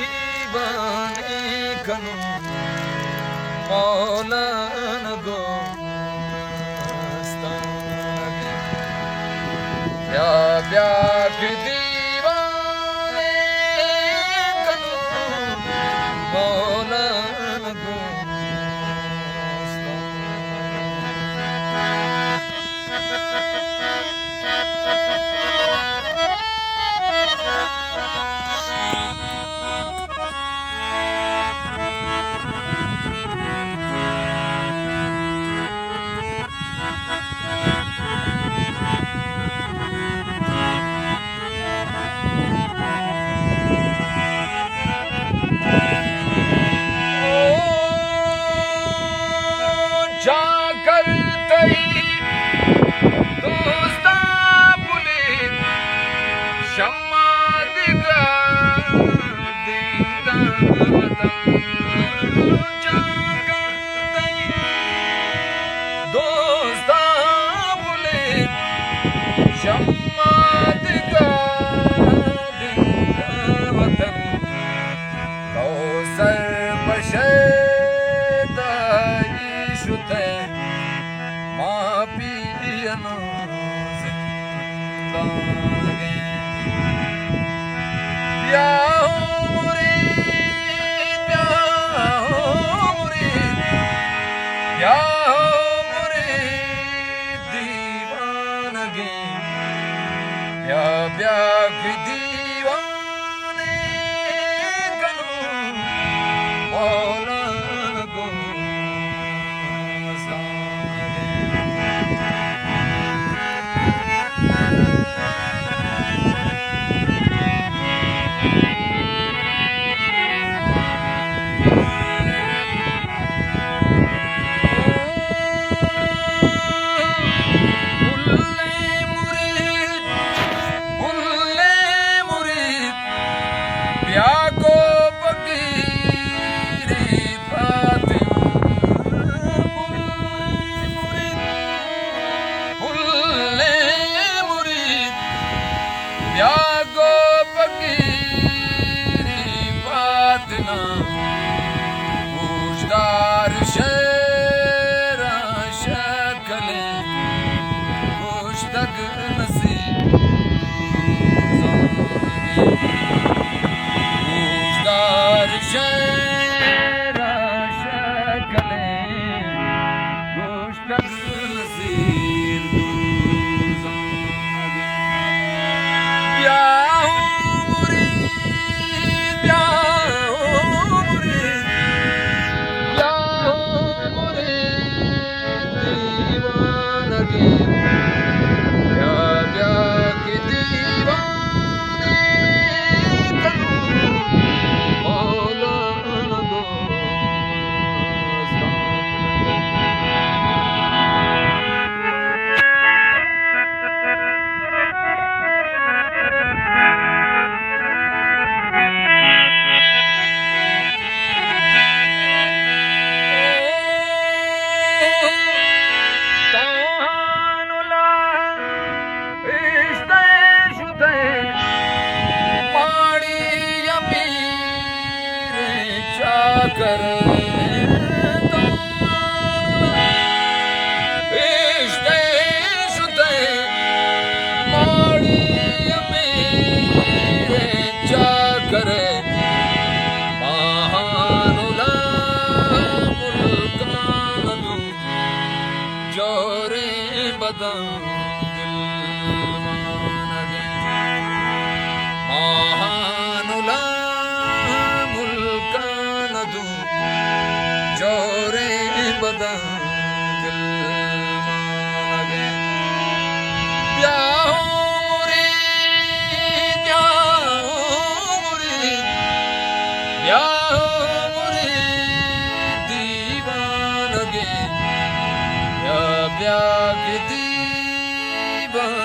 दीवाने कनु मौलान गोस्तागे या ब्याख दीवाने कनु मौलान जाकर तई दोस्ता बुले शम्मा दिगा दिंदा जाकर तई दोस्ता बुले शम्मा दिगा दिंदा वतन कौसर बशदाई शुते माँ पियनो जिंदागे प्याओ मुरीद दीवानगे या ब्याख दीवाने कनु मौलान गोस्तागे प्यागो बगीरी फुल्ले मुरीद प्यागो बगीरी फातिमा पूछदार शेरा शक्ले मुश्तक नसीब शेरा शक्ले मुश्तक नसीब प्याओ मुरीद दीवानगे या ब्याख दीवाने कनु मौलान कर इश्ते शुते माड़ी मेरे जा करे महानुला मुल्कान जोरे बदन दिल मानगे महानुला जोरे बदन दिल मानगे प्याओ मुरीद दीवानगे या ब्याख दीवाने